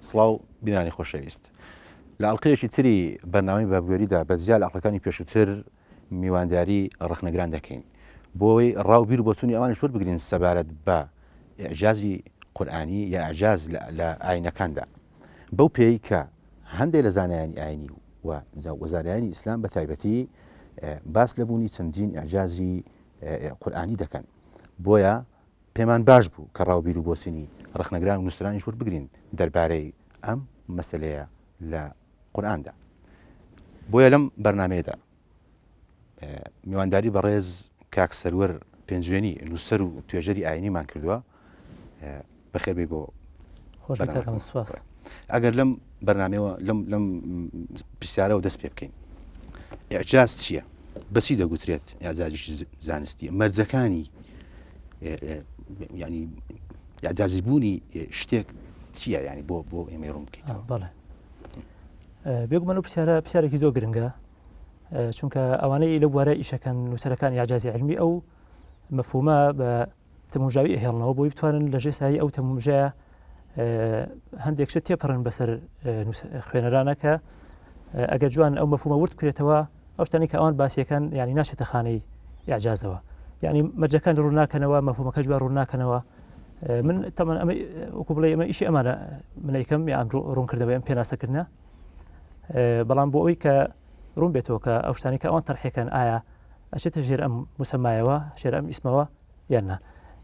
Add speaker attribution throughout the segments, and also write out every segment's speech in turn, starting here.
Speaker 1: سڵاو بینانی خۆشەویست لە ئەڵقەیەکی تری بەرنامەی بابوێریدا بەجیا لە ئەقلەکانی پێشووتر میوانداری ڕخنەگران دەکەین بۆی ڕاوبیر بۆچوونی ئەوانی شۆر بگرین سەبارەت بە ئیعجازی قورئانی یا ئیعجاز لە ئاینەکاندا بەو پێی کە هەندێک لە زانایانی ئاینی و وەزارەیانی ئیسلام بە تایبەتی باس لەبوونی چەندین ئیعجازی قورئانی دەکەن بۆیە پێمان باش بوو کە ڕاوبیر و بۆچوونی ڕخنەگران و نووسرانی شۆر بگرین دەربارەی ئەم مەسەلەیە لە قورئاندا بۆیە لەم بەرنامەیەدا میوانداری بەڕێز کاک سەروەر پێنجوێنی نووسەر و توێژەری ئاینیمان کردووە بەخێربێ بۆ ئەگەر لەم بەرنامەوە لەم پرسیارەوە دەست پێ بکەین ئیعجاز چییە؟ بەچی دەگوترێت ئیعجازی زانستی مەرجەکانی ینی ئیعجازی بوونی شتێک چییە ینی بۆ ئێمە ڕوون بکەین
Speaker 2: بەڵێ بێگومان و پرسیارێکی زۆر گرنگە چونکە ئەوانەی لە بوارە ئیشەکان نووسەرەکانی ئیعجازی علمی ئەو مەفهومە بە تەمۆژاوی ئەهێڵنەوە بۆی بتوانن لە ژێسایی ئەو تەمۆژەیە هەندێک شت تێپەڕن بەسەر خوێنەرانە کە ئەگەر جوان ئەو مەفهومە ورد بکرێتەوە ئەو شتانی کە ئەوان باسیەکان ینی ناچێتە خانەی ئیعجازەوە ینی مەرجەکان ڕوون ناکەنەوە مەفهومەکە جوان ڕوون ناکەنەوە من تەمان ئەمە وەکو بڵێ ئەمە ئیشی ئەمانە من یەکەم یان ڕوونکردەوە ئەم پێناسەکردنە بەڵام بۆ ئەوی کە ڕوون بێتەوە کە ئەو شتانی کە ئەوان تەرحێکەن ئایا ئەچێتە ژێر ئەم موسەمایەوە ژێر ئەم ئیسمەوە یان نا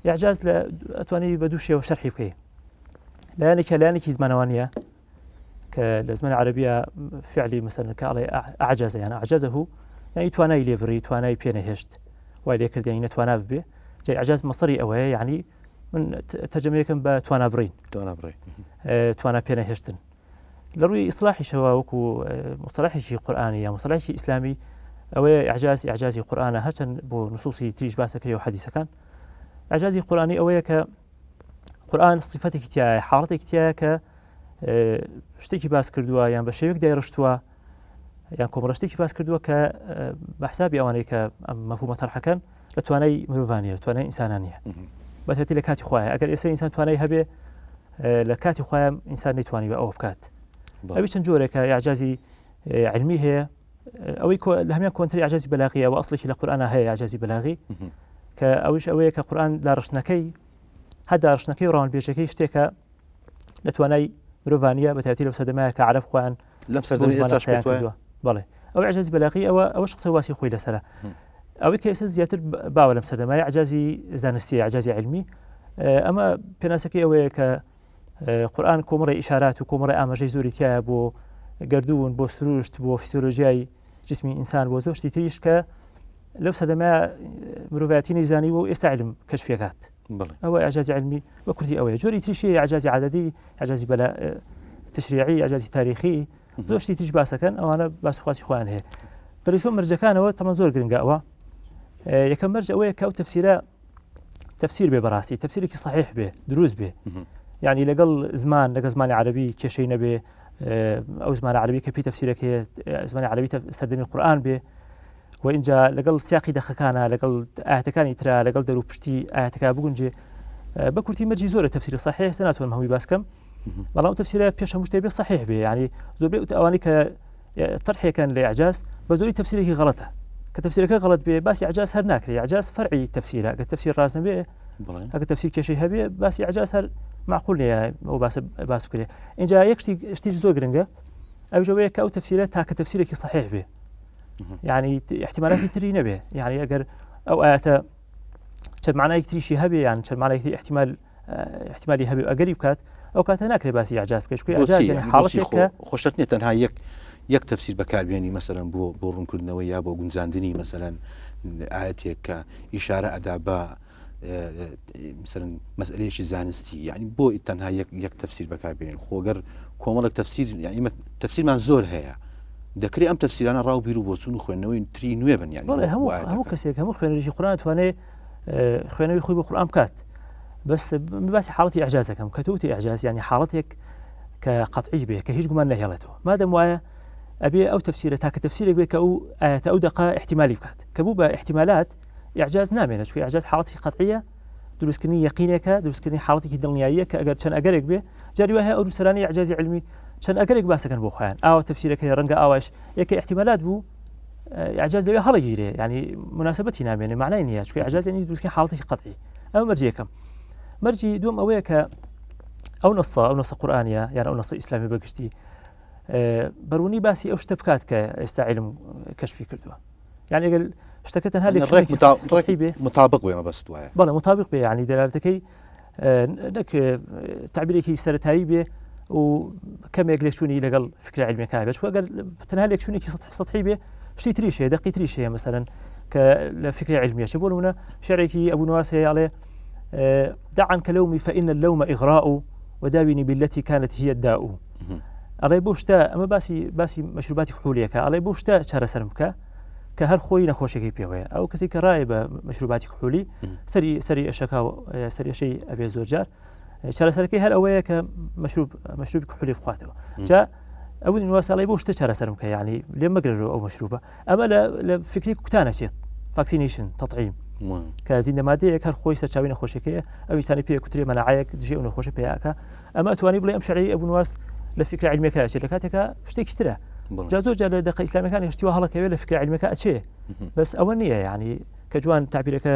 Speaker 2: ئیعجاز لە ئەتوانی بە دوو شێوە شەرحی بکەی لایەنێکی زمانەوانیە کە لە زمانی عەرەبیە فعلی مثلا کە ئەڵێ ئەعجازە یان ئەعجازەه یعنی توانای لێبڕی توانای پێنەهێشت وای لێ کردی یعنی نەتوانا ببێ جای ئەعجاز مەصدەری ئەوەیە یعنی من تەرجەمەیەکەم بە توانا بڕین توانا پێنەهێشتن لە ڕووی ئیسلاحیشەوە وەکو مصطلحێکی قورئانی یا مصطلحێکی ئیسلامی ئەوەیە ئیعجازی قورئانە هەرچەند بۆ نصوصی تریش باسە کردی و حەدیثەکان ئیعجازی قورئانی ئەوەیە کە قورئان صفەتێکی تایە حاڵەتێکی تایە کە شتێکی باس کردووە یان بە شێوەیەک دایڕشتووە یان کۆمەڵە شتێکی باس کردووە کە بە حسابی ئەوانەی کە مەفهومە تەرحەکەن لە توانای مرۆڤانیە لە توانای ئینسانانیە بەتایبەتی لە کاتی خۆیە ئەگەر ئێستا ئینسان توانای هەبێ لە کاتی خۆیە ئینسان نەیتوانی بە ئەوە بکات ئەوی چەند جۆرێکە ئیعجازی علمی هەیە ئەوەی لە هەمان کۆنتری ئیعجازی بەلاغیە و ئەسڵێکی لە قورئانە هەیە ئیعجازی بەلاغی کە ئەویش ئەوەیە کە قورئان داڕشتنەکەی هەدا ڕشتنەکەی و ڕاوەندبێژەکەی شتێکە لە توانای مرۆڤانیە بەتایبەتی لەو سەردەمایە کە عەرەب خۆیان
Speaker 1: لەم سەردەمە
Speaker 2: بەڵێ ئەو ئیعجازی بەلاغی ئەوەش قسە واسی خۆی لەسەرە ئەوەی کە ئێستا زیاتر باوە لەم سەردەمایە ئیعجازی زانستی ئیعجازی علمی ئەمە پێناسەکەی ئەوەیە کە قورئان کۆمەڵی ئیشارات و کۆمەڵی ئاماژەی زۆری تایە بۆ گردوون بۆ سروشت بۆ فیسیۆلۆژیای جسمی ئینسان بۆ زۆر شتی تریش کە لەو سەردەمایە مرۆڤایەتی نەیزانی و ئێستا علم کەشفیەکات ئەوە ئیعجازی علمی بە کوردی ئەوەیە جۆری تریشی ئیعجازی عەدەدی ئیعجازی تشریعی ئیعجازی تاریخی زۆر شتی تریش باسەکەن ئەوانە باسخواسی خۆیان هەیە بەڕێوە مەرجەکانەوە تەمان زۆر گرنگە ئەوە یەکەم مەرج ئەوەیە کە ئەو تەفسیرە تەفسیر بێ بەڕاستی تەفسیرێکی صحیح بێ دروست بێ یعنی لەگەڵ لەگەڵ زمانی عەرەبی کێشەی نەبێ ئەو زمانە عەرەبی کە پێی تەفسیرەکەیە زمانی عەرەبی سەردەمی قورئان بێ و اینجا لەگەڵ سیاقی دەخەکانە لەگەڵ ئاەتەکانی ترا لەگەڵ دەرو پشتی ئاەتەکە بگونجێ بە کورتی مەرجی زۆرە تەفسیری صحیح هێستا ناتوانم هەمووی باس بکەم بەڵام تەفسیرە پێش هەموو شتێ بێ صحیح بێ یعنی زۆربەی ئەوانەی کە تەرحێکەن لە ئیعجاز بە زۆری تەفسیرێکی غەڵەتە کە تەفسیرەکە غەڵەت بێ باسی ئیعجاز هەر ناکرێ ئیعجاز فەرعی تەفسیرە ئەگەر تەفسیر ڕاست نەبێ ئەگەر تەفسیر کێشەی هەبێ باسی ئیعجاز هەر معقول نییە ئەو باس بکرێ اینجا یەک شتی زۆر گرنگە ئەویش ئەوەیە کە ئەو تەفسیرە تاکە تەفسیرێکی صحیح بێ يعني احتمالات تري نبي يعني أجر أو آتا شد معناه تريشي هبي يعني شد معناه احتمالي هبي أقرب كات أو كات هناك لباسي إعجاز كيش كوي إعجاز يعني حالتك
Speaker 1: خشتني تنها يك تفسير بكار بيني مثلا بورن كلنا ويا بو جنزاندني مثلا آياتك إشارة أدابا مثلا مسألة شيء زانستي يعني بو تنها يك تفسير بكار بيني خوجر كومالك تفسير يعني تفسير منزور هي دەکرێت ئەم تەفسیرانە ڕاوبیر و بۆچوون و خوێندنەوەی تری نوێ بن یعنی
Speaker 2: هەموو کەسێک هەموو خوێنەرێکی قورئان توانێت خوێنەوەی خۆی بە قورئان بکات بەس باسی حاڵەتی ئیعجازەکەم کە توتی ئیعجاز یعنی حاڵەتێک کە قەطعی بێ کە هیچ گومان نەهێڵێتەوە مادەم وایە ئەبێ ئەو تەفسیرە تاکە تەفسیرێک بێ کە ئەو ئاەتە ئەو دقە احتیمالی بکات کە بوو بە احتیمالات ئیعجاز نامێنێت چونکە ئیعجاز حاڵەتی قەطعیە دروستکردنی یەقینێکە دروستکردنی حاڵەتێکی دڵنیاییە کە ئەگەر چەند ئەگەرێک بێ جاری وایە ئەو نووسەرانی ئەعجازی علمی چەند ئەگەرێک باسەکەن بۆ خۆیان ئاوا تەفسیرەکەی ڕەنگە ئاواش یەکە احتیمالات بوو ئەعجاز لەوێ هەڵەگیرێ ینی مناسبەتی نامێنێ معنای نییە چونکە ئەعجاز یعنی دروستکردنی حاڵەتێکی قەطعی ئەمە مەرجی یەکەم مەرجی دووەم ئەوەیە کە ئەو نەسە قورئانیە یان ئەو نەسە ئیسلامی بەگشتی بەڕوونی باسی ئەو شتە بکات کە ئێستا علم کەشفی کردووە یعنی ئەگەر شتەکە تەنها لێک سەطحی بێ
Speaker 1: مطابق بێ مەبەست وایە
Speaker 2: بەڵێ مطابق بێ یعنی دەلالەتەکەی نەک تعبیرێکی سەرەتایی بێ و کەمێک لێکچوونی لەگەڵ فکری علمیەکە بێت چونکە ئەگەر تەنها لێکچوونێکی سەطحی بێ شتی تریش هەیە دقی تریش هەیە مەسەلەن کە لە فکری علمیەکە بۆ نمونە شعرێکی ئەبوو نواس هەیە ئەڵێ دع عنك لومي فإن اللوم إغراء وداويني بالتي كانت هي الداء ئەڵێ بۆ شتە ئەمە باسی مەشروباتی کحولیەکە ئەڵێ بۆ شتە چارەسەرم بکە کە هەر خۆی نەخۆشیەکەی پێوەیە ئەو کەسی کە ڕایە بە مەشروباتی کحولی سەری ئەشەکە سەریەشەی ئەبێ زۆرجار چارەسەرەکەی هەر ئەوەیە کە مەشروبی کحولی بخواتەوە جا ئەو نواساڵی بۆ شتە چارەسەرم کە یعنی لێ مەگرەوە ئەو مەشروبە ئەمە لە فکری کوتانەچێت ڤاکسینیشن تەطعیم کە زیندەمادەیەک هەر خۆی سەرچاوی نەخۆشیەکەیە ئەو ئینسانی پێ کوترێ مەناعەیەک دژێ و نەخۆشە پێیاکە ئەمە ئەتوانی بڵێ ئەم شەرعی ئەبوو نواس لە فکری علمیەکە ئەچێت لە کاتێکە شتێکی ترە جا زۆر جار لە دەقە ئیسلامیەکانی هەشتیوە هەڵەکەوێت لە فکری علمیەکە ئەچێ بەس ئەوە نییە یعنی کە جوان تعبیرەکە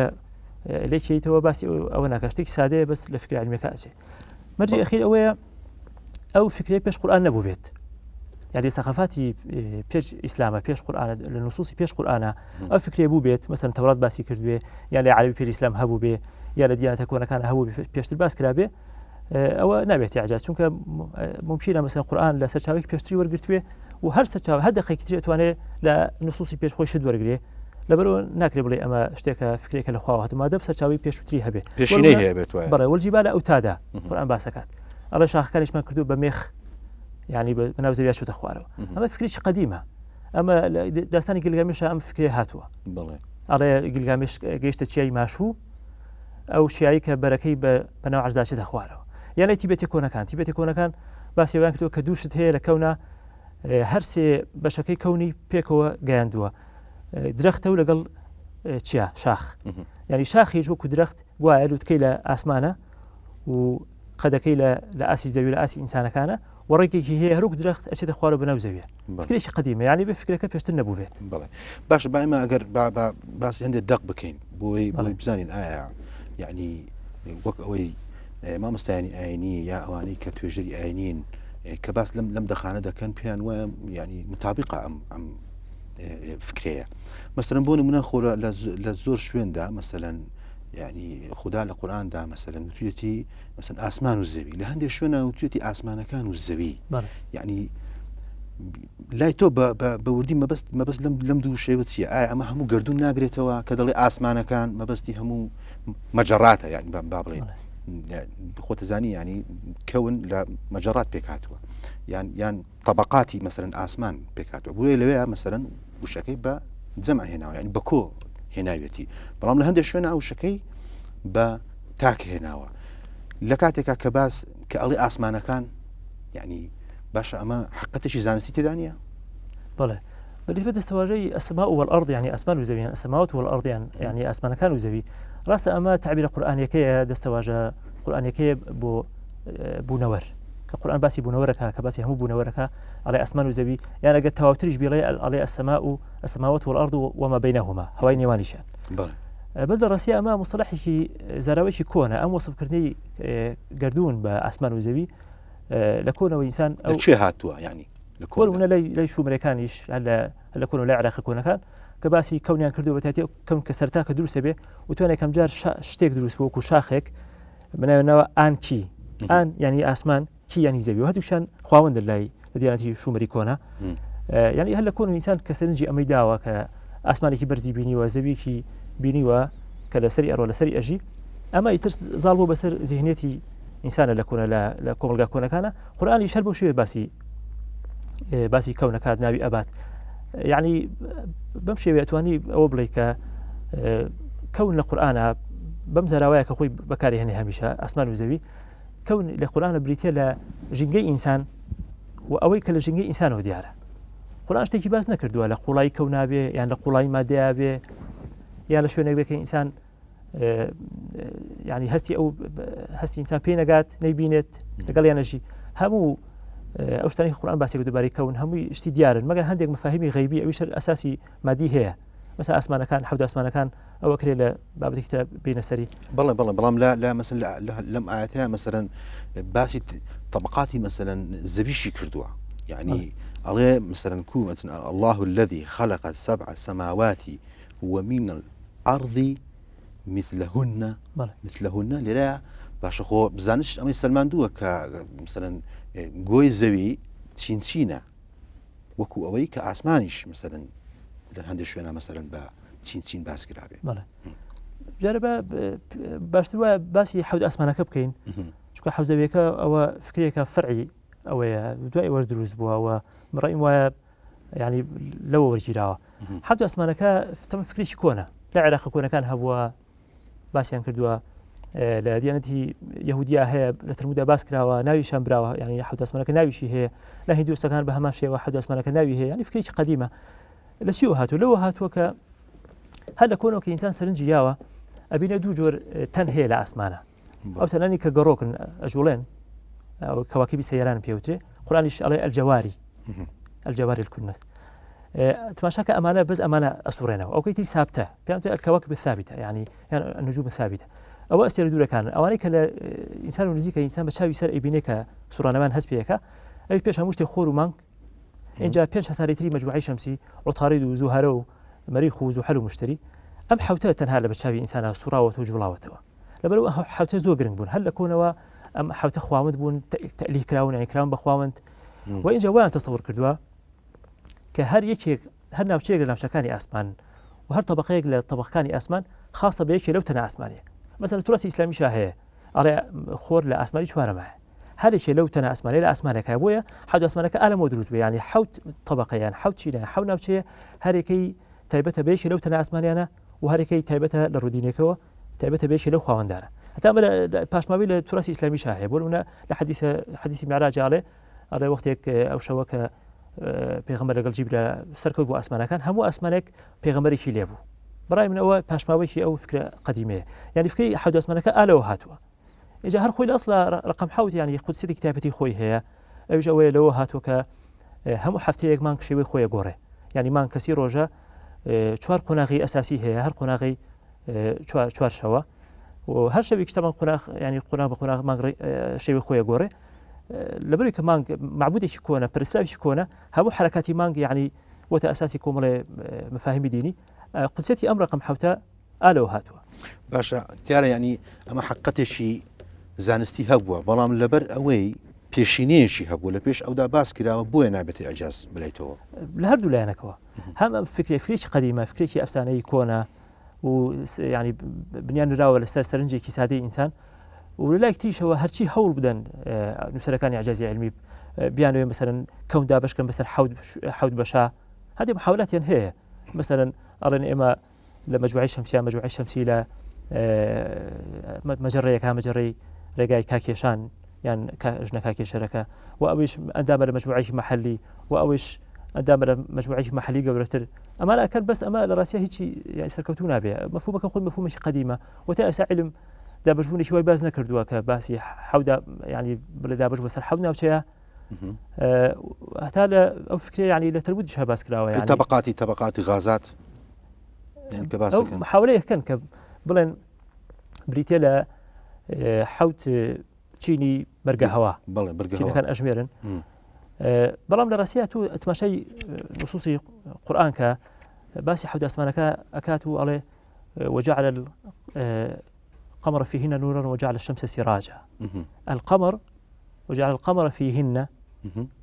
Speaker 2: لێکیتەوە باسی ئەوە ناکە شتێکی سادەیە بەس لە فکری علمیەکە ئەچێ مەرجی ئەخیر ئەوەیە ئەو فکرەی پێش قورئان نەبوو بێت یعنی سەقافاتی پێش ئیسلامە پێش قورئانە لە نصوصی پێش قورئانە ئەو فکرێ بوو بێت مەسەن تەورات باسی کردوێ یان لە عەربی پێر ئیسلام هەبوو بێ یا لە دیانەتە کۆنەکان هەبوو پێشتر باس کرابێ ئەوە نابێت ئیعجاز چونکە ممکنە مەسەن قورئان لە سەرچاوێکی پێشتری وەرگرتوێ و هەر سەرچاو هەر دقەیەکی تر ئەتوانێت لە نصوصی پێش خۆی شت وەرگرێ لەبەرەوە ناکرێت بڵێ ئەمە شتێکە فکرێکە لە خواوە هاتوو مادەم سەرچاوی پێشووتری هەبێ
Speaker 1: پێشینەی هەیە بێت وایە
Speaker 2: بەڵێ وەلجیبالە ئەوتادا قورئان باسەکات ئەڵێ شاخەکانیشمان کردو بە مێخ یعنی بەناو زەویا چوتە خوارەوە ئەمە فکرێکی قەدیمە ئەمە داستانی گیلگامێشە ئەم فکرێ هاتووە ئەڵێ گیلگامێش گەیشتە چیای ماشوو ئەو شیایی کە بەرەکەی بەناو عەرزدا چێتە خوارەوە یعنی تیبێتی کۆنەکان باسیێوان کردووە کە دووشت هەیە لە کەونە هەر سێ بەشەکەی کەونی پێکەوە گەیاندووە درەختە و لەگەڵ چیا شاخ ینی شاخیش وەکو درەخت وایە لوتکەی لە ئاسمانە و قەدەکەی لە ئاسی زەوی لە ئاسی ئینسانەکانە وەڕێکێکی هەیە هەروک درەخت ئەچێتە خوارە بەناو زەویە فکرێکی قەدیمە یعنی بە فکرەکە پێشتر نەبوو بێت
Speaker 1: بەڵێ باشە با ئێمە ئەگەر باسی هەندێک دەق بکەین بۆی بزانین ئایا یعنی وەک ئەوەی مامۆستایانی ئاینی یا ئەوانەی کە توێژەری ئاینین کە باس لەم دەخانە دەکەن پێیان وایە ینی متابقە ئەم فکرەیە مەسەلەن بۆ نمونە خۆرە لە زۆر شوێندا مەسەلەن يعني خدا لە قورئاندا مەسەلەن وتوێتی مەسەلەن ئاسمان و زەوی لە هەندێک شوێنە وتوێتی ئاسمانەکان و زەوی یعنی لای تۆ بە وردی مەبەست لەم دوو شێوە چییە ئایا ئەمە هەموو گردون ناگرێتەوە کە دەڵێ ئاسمانەکان مەبەستی هەموو مەجەڕاتە یعنی با بڵێن خۆتەزانی ینی کەون لە مەجەڕات پێکاتوە یان طبقاتی مەسەلەن ئاسمان پێکاتوە بۆیە لەوەیە مەسەلەن وشەکەی بە جەمع هێناوە ینی بە کۆ هێناوێتی بەڵام لە هەندێک شوێنە ئەو شەکەی بە تاک هێناوە لە کاتێکا کە باس کە ئەڵێ ئاسمانەکان یعنی باشە ئەمە حقیقەتێکی زانستی تێدا نیە
Speaker 2: بەڵێ بالنسبة للسواجي السماء والأرض يعني أسمان وزوي يعني السماوات والأرض يعني أسمان كان وزوي رأس أما تعبير القرآن يكيه دستواجه القرآن يكيه بو نور كقرآن باسي بو نورك كباسي هم بو نورك على أسمان وزوي يعني قد تواترج بلي على السماوات والأرض وما بينهما هواي نوانيشان بدل الرسيا أما مصطلحي زراويشي كونه أم وصف كرني قردون بأسمان وزوي لكونه وإنسان
Speaker 1: أو شيء هاتوا يعني
Speaker 2: ولا ليش أمريكانيش هلا كونوا لا عراق كونا كان كباسي كونيان كردو بتاتي كون كسرتاك دروس به وتوانا كم جار شتيك دروس بوكو شاخك من نوع آن كي آن يعني آسمان كي يعني زبي وهذا شان خواوند الله ديانتي شو مريكونا يعني هلا كونوا إنسان كسرنجي أميدا وكأسماني كي برزي بيني وزبي كي بيني وكلا سري أروى لسري أجي أما يترس ظالبو بسر ذهنيتي إنسان لكونا لا كوملقا كونا كان قرآن يشربو شوية باسي كونك هذا نبي أبات يعني بمشي بأتواني أو بليك كون القرآن بمزر روايك أخوي بكاري هني هميشة أسمان وزوي كون القرآن بريتيا لجنجي إنسان وأويك لجنجي إنسان ودياره القرآن اشتكي باز نكردوا لقولاي كونابه يعني لقولاي ماديابه يعني لشو نبيك إنسان يعني هستی إنسان پێی نەگات نەیبینێت لەگەڵ یانەژی هەموو ئەو شتانی قورآن باسی دووبارەی کەون هەمووی شتی دیارن مەگەر هەندێک مفاهیمی غەیبی ئەویش ئەساسی مادی هەیە مثلا ئاسمانەکان حەوت ئاسمانەکان ئەوە کرێ لە بابەتێکی تر بینە سەری
Speaker 1: بەڵام لا مثلا لەم ئاەتەیە مثلا باسی طبقاتی مثلا زەویشی کردووە يعني الله مثلا مثلا الله الذي خلق 7 سماوات ومن الأرض مثلهن لرا باش خو بزانش ئەمەی سلمان دووە کە مثلا گۆی زەوی چینچینە وەکو ئەوەی کە ئاسمانیش مثلا لە هەندێک شوێنە مثلا بە چین باس کرابێ
Speaker 2: جارە باشتر وایە باسی حەوت ئاسمانەکە بکەین چونکە حەوت زەویەکە ئەوە فکرێکە فەرعی ئەوەیە دوای وەرز دروست بووە مڕیم وایە ینی لەوە وەرگیراوە حەوت ئاسمانەکە تەمە فکرێکی کۆنە لە عێراقی کۆنەکان هەبووە باسییان کردووە لە دیانەتی یەهودیا هەیە لە تەلمودا باس کراوە ناویشان براوە ینی حەوت ئاسمانەکە ناویشی هەیە لە هیندوستەکان بە هەمان شێوە حەوت ئاسمانەکە ناوی هەیە ینی فکرێکی قەدیمە لە چیەوە هاتووە لەوە هاتووە کە هەر لە کۆنەوە کە ئینسان سەرنجی یاوە ئەبینە دوو جۆر تەن هەیە لە ئاسمانە ئەو تەنانی کە گەڕۆکن ئەژوڵێن کەواکبی سەیران پێوترێ قورآنیش ئەڵێ الجوار الكنس تماشاکە ئەمانە بەس ئەمانە ئەسوڕێنەوە ئەو کەیتری سابتە پێیان الكواكب الثابتة يعني النجوم الثابتة ئەوە ئەستێرە دوورەکانن ئەوانەی کە لە ئینسان و نزیکە ئینسان بە چاوی سەر ئەیبینێ کە سوڕانەوان هەست پێیەکە ئەوی پێش هەموو شتێک خۆر و مانگ اینجا پێنج هەسارەتری مەجموعەی شەمسی عوتارید و زوهرە و مەریخ و زوحەل و مشتری ئەم حەوتە تەنها لە بەرچاوی ئینسانە سوڕاوەتەوە و جوڵاوەتەوە لەبەرەوە حەوتە زۆر گرنگ بوون هەر لە کۆنەوە ئەم حەوتە خواوەند بوون تەئلیه کراون یعنی کراون بە خواوەند و اینجا وایان تەسەوور کردووە کە هەر ناوچەیەک لە ناوچەکانی ئاسمان و هەر طبقەیەک لە طبقەکانی ئاسمان خاصە بە یەکێ لەو تەنە ئاسمانیە مثلا تورەسی ئیسلامیشا هەیە ئەڵێ خۆر لە ئاسمانی چوارەمایە هەرێکێ لەو تەنە ئاسمانەیە لە ئاسمانەکە بۆیە حەوت ئاسمانەکە ئالەمەوە دروست بێ ینی حەوت طبقەیان حەوت چینە حەوت ناوچەیە هەرێکەی تایبەتە بە یەکێ لەو تەنە ئاسمانیانە و هەرێکەی تایبەتە لە ڕوودینێکەوە تایبەتە بە یەکێ لەو خواوەندانە هەتا پاشماوی لە تورەسی ئیسلامیشا هەیە بۆ نمونە لە حەدیسی میعراج ئەڵێ وەختێک ئەو شەوە کە پێغەمبەر لەگەڵ جیبرە سەرکەوت بۆ ئاسمانەکان هەموو ئاسمانێک پێغەمبەرێکی لێبوو بەڕای منەوە پاشماوەیەکی ئەو فکرە قەدیمەیە یعنی فکری حەوت ئاسمانەکە ئالەوە هاتووە اینجا هەر خۆی لە ئەسڵ ڕقم حەوت یعنی قودسیەتی کتابەتی خۆی هەیە ئەویش ئەوەیە لەوە هاتووە کە هەموو هەفتەیەک مانگ شێوەی خۆیە گۆڕێ یعنی مانگ کەسی ڕۆژە چوار قۆناغی ئەساسی هەیە هەر قۆناغی چوار شەوە و هەر شەوێکی تەمان قۆناغ ینی قۆناغ بە قۆناغ مانگ شێوەی خۆیە گۆڕێ لەبەرەوەی کە مانگ معبودێکی کۆنە پەرستراوێکی کۆنە هەموو حرەکاتی مانگ یعنی وەتە ئەساسی کۆمەڵێ مەفاهیمی دینی قودسیەتی ئەم ڕقم حەوتە ئالەوە هاتووە
Speaker 1: باشە دیارە ینی ئەمە حقەتێکی زانستی هەبووە بەڵام لەبەر ئەوەی پێشینەیەشی هەبوو لە پێش ئەودا باس کراوە بۆیە نابێت ئەجاز بڵێیتەوە
Speaker 2: لە هەردوو لایەنەکەوە هەم فکرێکی قەدیمە فکرێکی ئەفسانەی کۆنە و ینی بنیان نراوە لەسەر سەرنجێکی سادەی ئینسان و لە لای تریشەوە هەرچی هەوڵ بدەن نووسەرەکانی ئەعجازی علمی بیانوێ مەسەرەن کەوندا بەشکەن بەسەر حەوت بەشا هەندێک محاولاتیان هەیە مەسەرەن ئەڵێن ئێمە لە مەجموعەی شەمسی لە مەجەڕەیەکە مەجەڕەی ڕێگای کاکێشان یان ژنە کاکێشەرەکە و ئەویش ئەندامە لە مەجموعەیەکی مەحەلی و ئەویش ئەندامە لە مەجموعەیەکی مەحەلی گەورەتر ئەمانە ئەکەن بەس ئەمە لە ڕاستیە هیچی یعنی سەرکەوتوو نابێ مەفهومەکە خۆی مەفهومێکی قەدیمە وەتا ئێستا علم دابەشبوونێکی وای باز نەکردووە کە باسی حەودا ینی بڵێ دابەش بەسەر حەوت ناوچەیە هەتا لە ئەو فکرێ ینی لە تەلمودیش باس کراوە ینی
Speaker 1: طبقاتی غازات
Speaker 2: محاولەیەکەن کە بڵێن بریتێ لە حەوت چینی بەرگە هەوا چینەکان ئەژمێرن بەڵام لە ڕاستیە تو تماشای نصوصی قورئان کە باسی حەوت ئاسمانەکە ئەکات و ئەڵێ وجعل القمر فيهن نورا وجعل الشمس سراجا القمر وجعل القمر فيهن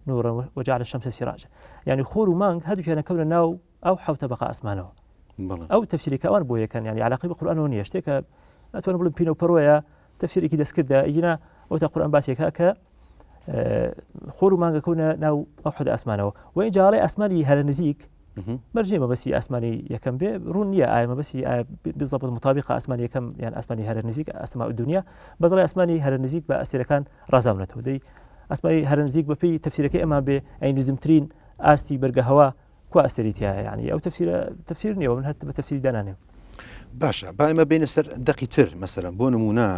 Speaker 2: نورا وجعل الشمس سراجا يعني خور ومانغ هذو كان كون ناو أو حوت بقى أسمانه أو تفسيري كأوان بويا كان يعني على قيمة القرآن وني اشتكى أتوانا بلون بينو برويا تفسيري كده سكردا يجينا أو تقرآن باسي كأك خور ومانغ كون ناو أو حد أسمانه وإن جاري أسماني هل نزيك مرجي ما بس أسماني يكم برونية آية ما بس بالضبط مطابقة أسماني يكم يعني أسماني هل نزيك أسماء الدنيا بدل أسماني هل نزيك بأسير كان رازمنته دي أسماني هل نزيك بفي تفسير كأما بأين نزمترين آستي برجع هوا كوا أسريتها يعني أو تفسير نيو من هت بتفسير دانانه
Speaker 1: باشا بايمە بینە سەر دەقی تر مەسەرەن بۆ نمونە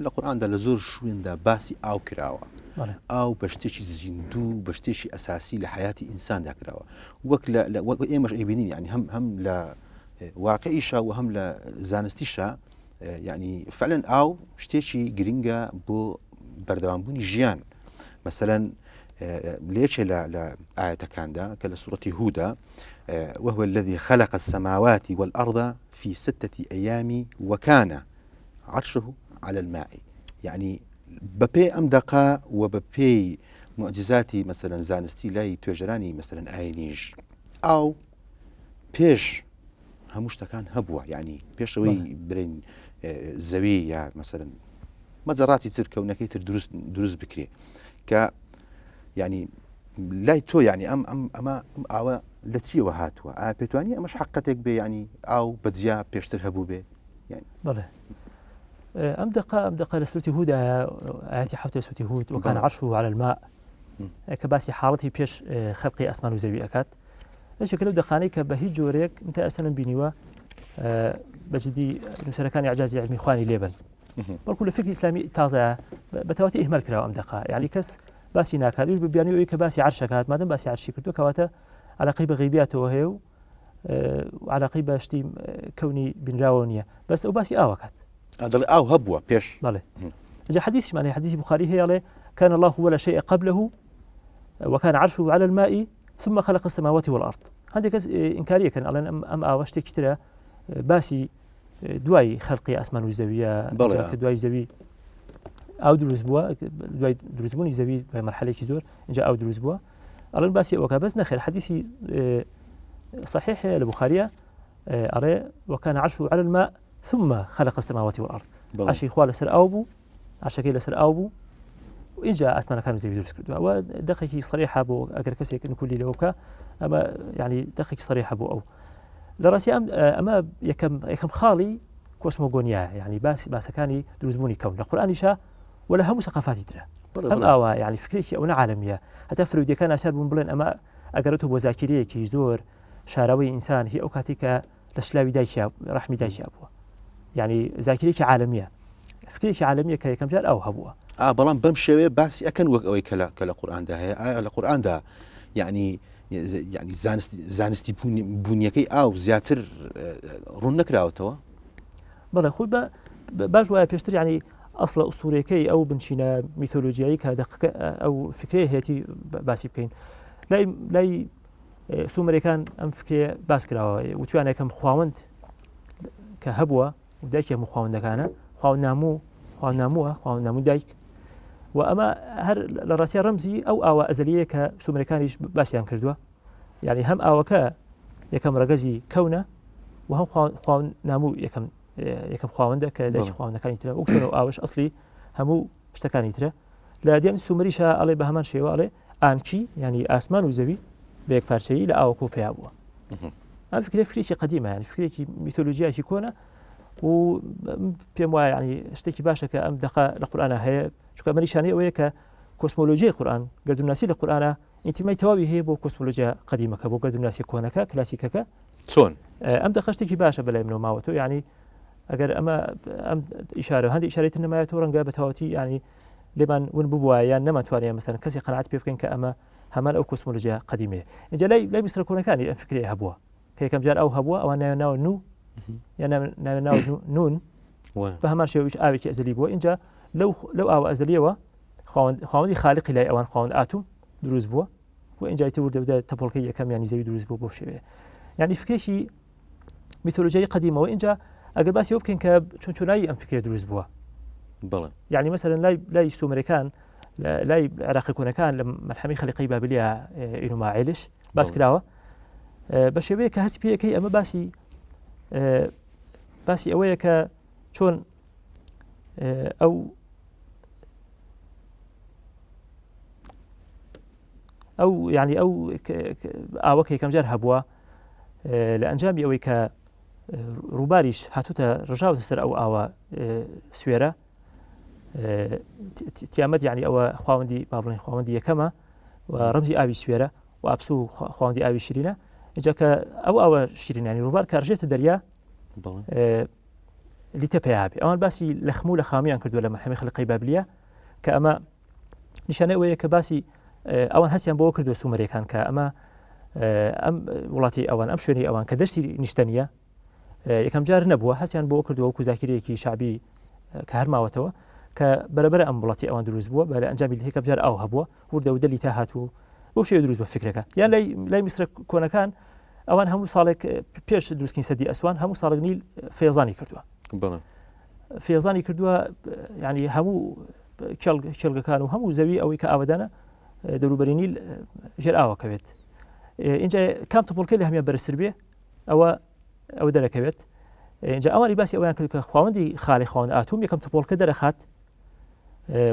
Speaker 1: لە قورئاندا لە زۆر شوێندا باسی ئاو کراوە ئاو بە شتێکی زیندوو بە شتێکی ئەساسی لە حیاتی ئینساندا کراوە وەک ئێمەش ئەیبینین ینی هەم لە واقعیشە و هەم لە زانستیشە یعنی فعلەن ئاو شتێکی گرنگە بۆ بەردەوامبوونی ژیان مەسەلەن لێچێ لە ئاەتەکاندا کە لە سوورەتی هوودا وهو الذي خلق السماوات والأرض في 6 أيام وكان عرشه على الماء يعني بەپێی ئەم دقا و بەپێی معجزاتی مەسەلەن زانستی لای توێژەرانی مەسەلەن ئاینیش ئاو پێش هەموو شتەکان هەبووە یعنی پێشەوەی برین زەوی یا مەسەلەن مەجەڕاتی تر کەونەکەی تر دروست بکرێ کە یعنی لای تۆ یعنی ئەمە ئاوە لە چیەوە هاتووە ئا پێتوانی ئەمەش حقەتێک بێ ینی ئاو بەجیا پێشتر هەبوو بێ
Speaker 2: بەڵێ أم دقة لسورة هود آياتي حوت سورة هود وكان عرشه على الماء كباسي حالتي بيش خلقي أسمان وزوي أكاد شكله دقاني كبهي جوريك أنت أصلا بينيوا بجدي نسركان إعجازي علمي إخواني ليبن بل فكر إسلامي تازة بتواتي إهمال كراو أم دقة يعني كس باسي ناكاد بيانيوا كباسي عرشكات ما دام باسي عرشي كردو كواتا على قيبة غيبياته وهيو على قيبة شتي كوني بنراونية بس وباسي آوكات
Speaker 1: أو هبوة بيش
Speaker 2: بله جاء حديث معناه حديث البخاري هي عليه كان الله ولا شيء قبله وكان عرشه على الماء ثم خلق السماوات والأرض هذه كز إنكارية كان على أم أوشتي كتير باسي دواي خلقي أسمان وزوية دواي زوي أو دروز بوا دواي دروز بوني زوي بمرحلة كزور جاء أو دروز بوا على باسي وكبس نخير حديثي صحيح البخاري عليه وكان عرشه على الماء ثم خلق السماوات والأرض عشي خوال سر أوبو عشكي لسر أوبو وإن جاء أسمان كانوا زي يدرس كردوا ودقيقي صريحة بو أجر كسيك إن كل لوكا أما يعني دقيقي صريحة بو أو لراسي أما يكم خالي كوسموغونيا يعني باس كاني دروزبوني كون القرآن شاء ولا هم ثقافات ترى أم أوا يعني فكري أو عالمية حتى فرود كان أشار بمبلن أما أجرته بوزاكرية كي زور شاروي إنسان هي أوكاتيكا لشلاوي دايشة رحمي دايشة أبوه يعني ذاكريك عالمية فكريك عالمية كم جال أو هبوة
Speaker 1: بلان بمشي بس أكن وقت أوي كلا قرآن ده هي القرآن ده يعني زانستي بنيكي أو زياتر رونك راوتوا
Speaker 2: بلى خود باجوا بيشتري يعني أصل أسطوريكي أو بنشينا ميثولوجياي كهذا أو فكرة هيتي باسي بكين لا سومريكان أم فكرة باسكراوا وتوانا كم خواوند كهبوة ودايك مخاون دكانه خاون نامو دايك وأما هر لراسي رمزي أو أزلية كسومريكانيش باسيان كردوا يعني هم أوكا يكم رجزي كونه وهم خاون نامو يكم خاون دك دايك خاون دكاني ترى وكشلو أوش أصلي همو اشتكاني ترى لا ديم سومريشا عليه بهمان شيء عليه أنشي يعني أسمان وزوي بيك بارشي لا أوكو بيابوا هذا فكرة قديمة يعني فكرة ميثولوجيا كونه و بيم يعني اشتكي باشا كأم دقة القرآن هي شو كمان شاني وياك كوسمولوجيا القرآن قدر الناس القرآن أنت ما يتوابي هي بو كوسمولوجيا قديمة كبو قدر الناس يكونك كلاسيكك
Speaker 1: شون
Speaker 2: أم دقة اشتكي باشا بلا منه ماوتو يعني أجر أم إشارة هذه إشارة إنما يتورن جابة تواتي يعني لمن ون ببوا يعني نما تواني مثلا كسي قناعات بيفكن كأما همان أو كوسمولوجيا قديمة إن جاي لا بيصير كونه كان فكرة هبوا كي كم جار أو هبوا أو أنا ناو نو يعني ناو نون فهمان شيء وش أبيك أزلي بوا إنجا لو أو أزليه وا خواندي خالق لا أوان خواند آتوم دروز بوا وإنجا يتورد وده تبولكية كم يعني زي دروز بوا بوشيء يعني فكرة شيء ميثولوجيا قديمة وإنجا أقرباس يمكن كشوناي أم فكرة دروز بوا
Speaker 1: بلى
Speaker 2: يعني مثلا لا يسوم أمريكان لا عراقي كون كان لما الحمي خلقي بابليا إنه ما عيلش بس كلاوة بشويه كهسبيه كي أما باسي أويا كشون أو يعني أو كي كم جار هبوا لأنجامي أوي ك روباريش هاتوتا رجاوت السر أو سويرة تيامد يعني أو خواندي بابلين خواندي كما ورمزي أبي سويرة وأبسو خواندي أبي شيرينة جاك أو شيرين يعني روبار كارجت الدريا لتەپیابێ ئەوان باسی لە خمو لە خامیان کردووە لە مەحکەمەی خەلقی بابلیە کە ئەمە نیشانەی ئەوەیە کە باسی ئەوان هەستیان بۆ کردووە سومەریەکان کە ئەمە ئەم وڵاتی ئەوان ئەم شوێنی ئەوان کە دەشتی نیشتەنیە یەکەم جار نەبووە هەستیان بۆ کردووە وەکو زاکیرەیەکی شعبی کە هەرماوەتەوە کە بەرەبەر ئەم وڵاتی ئەوان دروست بووە بە ئەنجامی یەکەم جار ئاو هەبووە وردە و دەلی تا هاتوو بۆ شێوە دروست بە فکرەکە یان لای میسرە کۆنەکان ئەوان هەموو ساڵێک پێش دروستکردنی سەدی ئەسوان هەموو ساڵێک نیل فێزانی کردووە فێزانی کردووە ینی هەموو کێڵگەکان و هەموو زەوی ئەوەی کە ئاوەدانە دەوروبەری نیل ژێر ئاوەکەوێت اینجا کام تەپۆڵکە لە هەمیان بەرزتر بێ ئەوە دەرەکەوێت اینجا ئەوانی باسی ئەویان کرد کە خواوەندی خاڵی خاوەند ئاتوم یەکەم تەپۆڵکە دەرەخات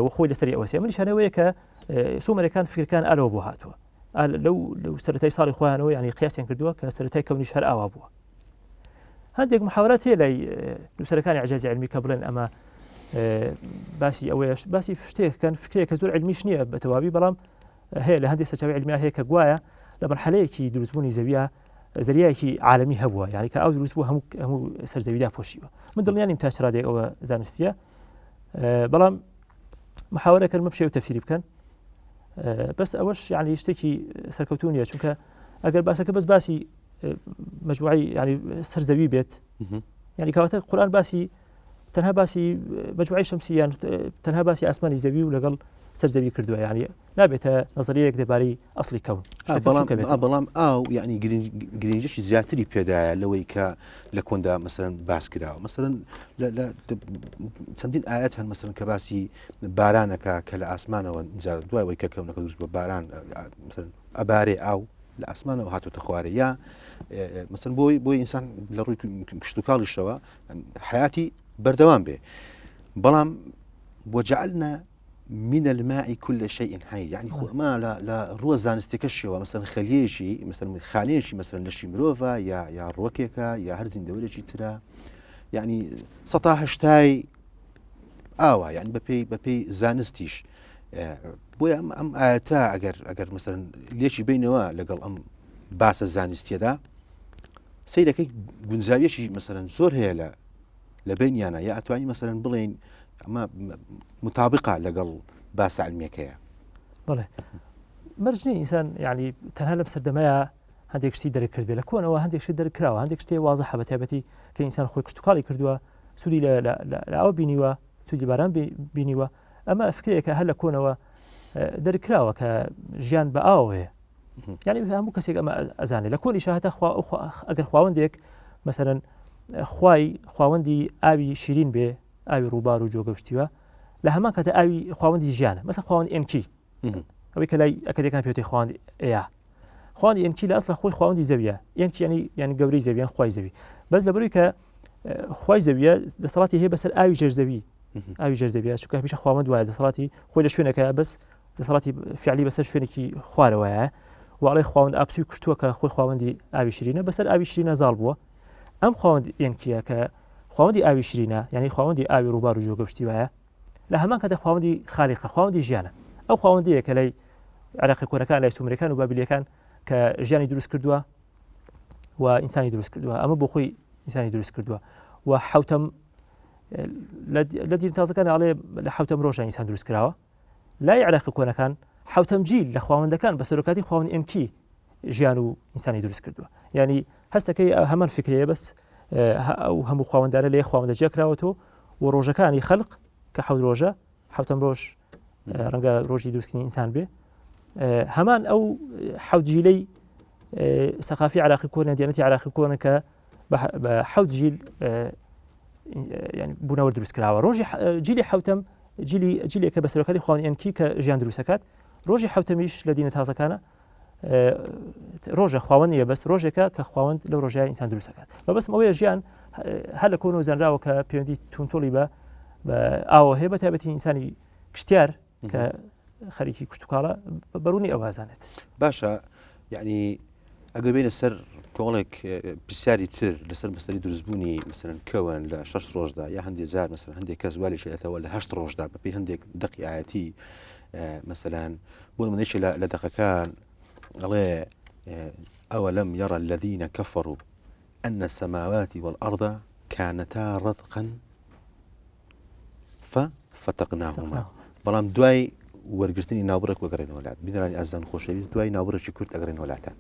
Speaker 2: و خۆی لەسەری ئەوەسێ ئەمە نیشانەوەیە کە سومەرەکان فکرەکان ئالەوە بۆ هاتووە لەو سەرەتای ساڵی خۆیانەوە ینی قیاسیان کردووە کە سەرەتای کەونیش هەر ئاوا بووە هەندێک محاورات هەیە لای نووسەرەکانی عەجازی علمی کە بڵێن ئەمە باسی ئەوەیە باسی شتێکەکەن فکرێک کە زۆر علمیش نییە بە تەواوی بەڵام هەیە لە هەندێک سەرچاوی علمیا هەیە کە گوایە لە مەرحەلەیەکی دروستبوونی زەویە زەریایەکی عالەمی هەبووە یعنی کە ئەو دروست بوو هەموو سەرزەویدا پۆشیوە من دڵنیانیم تا چ ڕادێک ئەوە زانستیە بەڵام محاورەکە مە بشێ و تەفسیری بکەن بەس ئەوەش یعنی شتێکی سەرکەوتوو چونکە ئەگەر باسەکە بەس باسی مجموعی ینی سەرزەوی بێت ینی کەواتە قورئان باسی تەنها باسی مجموعی شەمسی یان تەنها باسی ئاسمانی زەوی و لەگەڵ سەرزەوی کردووە یعنی نابێتە نەزەریەک دەبارەی ئەسڵی کەون
Speaker 1: بەڵام ئاو یعنی گرنگیشی زیاتری پێدایە لەوەی کە لە کۆندا مەسەرەن باس کراوە مەسەرەن چەندین ئاەت هەن مەسەرەن کە باسی بارانەکە کە لە ئاسمانەوە دوای وەی کە کەونەکە دروست بە باران ئەبارێ ئاو لە ئاسمانەوە هاتوتە خوارێ یا مەسەرەن بۆی ئینسان لە ڕووی کشتتوکاڵیشەوە حیاتی بەردەوام بێ بەڵام وجعلنا من الماء كل شيء حي يعني خو ما لا روز زانستێکەشەوە مثلا خەلیەیەکی مثلا خانەیەکی مثلا لەشی مرۆڤە یا ڕۆکێکە یا هەر زیندەوەرێکی ترە يعني سەتا هەشتای ئاوا يعني بەپێی زانستیش بۆیە ئەم ئاەتە ئەگەر مثلا لێشی بینەوە لەگەڵ ئەم باسە زانستیەدا سەیرەکەی گونجاویەشی مثلا زۆر هەیە لە بینیانە یا ئەتوانی مثلا بڵێن ئەمە مطابقە لەگەڵ باسە علمیەکەیە
Speaker 2: بڵێ مەرجنی ئینسان یعنی تەنها لەم سەردەمەیە هەندێک شتی دەرەکرد بێ لە کۆنەوە هەندێک شتی دەرکراوە هەندێک شتێ واضحە بە تایبەتی کە ئینسان خۆی کشتتوکاڵی کردووە سوودی لە ئەو بینیوە سوودی باران بینیوە ئەمە فکرەیەکە هەر لە کۆنەوە دەرکراوە کە ژیان بە ئاوەیە یعنی هەموو کەسێک ئەمە ئەزانێ لە کۆنی شاهاتە ئەگەر خواوەندێک مەسەرەن خواوەندی ئاوی شیرین بێ ئاوی ڕووبار و جۆگەشتیوە لە هەمان کاتە ئاوی خواوەندی ژیانە مەسە خواوەند ئێنکی ئەوەی کە لای ئەکەدەکان پێوتەی خواوەند ئەیە خواوەندی ئێنکی لە ئەسڵە خۆی خواوەندی زەویە ئێنکی ینی گەورەی زەویان خوای زەوی بەس لەبەرەوەی کە خوای زەویە دەسەڵاتی هەیە بەسەر ئاوی ژێرزەوی ئاوی ژێرزەویە چونکە هەمیشە خواوەند وایە دەسەڵاتی خۆی لە شوێنەکە بەس دەسەڵاتی فعلی بەسەر شوێنێکی خوارەوەیە وڵی خواوەند ئاپسی کوشتووە کە خۆی خواوەندی ئاوی شیرینە بەسەر ئاوی شیرینە زاڵ بووە ئەم خواوەند ئێنکیە کە خواوەندی ئاوی شیرینە یعنی خواوەندی ئاوی ڕووبار و جۆگەشتی وایە لە هەمان کاتە خواوەندی خالیقە خواوەندی ژیانە ئەو خواوەندەیە کە لای عێراقی کۆنەکان لای سومریەکان و بابلیەکان کە ژیانی دروست کردووە و ئینسانی دروست کردووە ئەمە بۆ خۆی ئینسانی دروست کردووە و حوتەم لە دین تازەکان ئاڵێ لە حوتەم ڕۆژە ئینسان دروست کراوە لای عێراقی کۆنەکان حوتەم جیل لە خواوەندەکان بە سەرۆکاتی خواوەند ئێنکی ژیان و ئینسانی دروست کردووە یعنی هەستەکەی هەمان فکرەیە بەس ئەو هەموو خواوەندانە لێ خواوەندە جێکراوەتەوە و ڕۆژەکانی خەلق کە حەوت ڕۆژە حوتەم ڕۆژ ڕەنگە ڕۆژی دروستکردنی ئینسان بێ هەمان ئەو حەوت جیلەی سەقافی عێراقی کۆنە دیانەتی عێراقی کۆنە کە بە حەوت جیل بوونەوە دروست کراوە ڕۆژی جیلی حوتەم جیلێکە بە سەرۆکاتی خواوەند ئێنکی کە ژیان دروستەکات ڕۆژی حوتەمیش لە دینە تازەکانە ڕۆژە خواوەند نیە بەس ڕۆژێکە کە خواوەند لەو ڕۆژای ئینسان دروستەکات بە بەسم ئەوەیە ژیان هەر لە کۆن و زانراوە کە پەیوەندی تونتۆڵی بە ئاوە هەیە بە تایبەتی ئینسانی کشتیار کە خەریکی کشتتوکاڵە بەڕوونی ئەوازانێت
Speaker 1: باشە یعنی ئەگەر بینە سەر کۆڵێک پرسیاری تر لەسەر مەسەلەی دروستبوونی مثلەن کەون لە 6 ڕۆژدا یا هەندێک جار مثلەن هەندێک کەس والیشێتەوە لە 8 ڕۆژدا بەپێی هەندێک دقی ئاەتی مثلەن بۆ نمونەیەکی لە دەقەکان ئەڵێ أولم يرى الذين كفروا أن السماوات والأرض كانتا رتقا ففتقناهما بەڵام دوای وەرگرتنی ناوبڕێک وەگەڕێنەوە وڵات بینرانی ئازان خۆشەویست دوای ناوبڕێکی کورت ئەگەڕێنەوە وڵاتە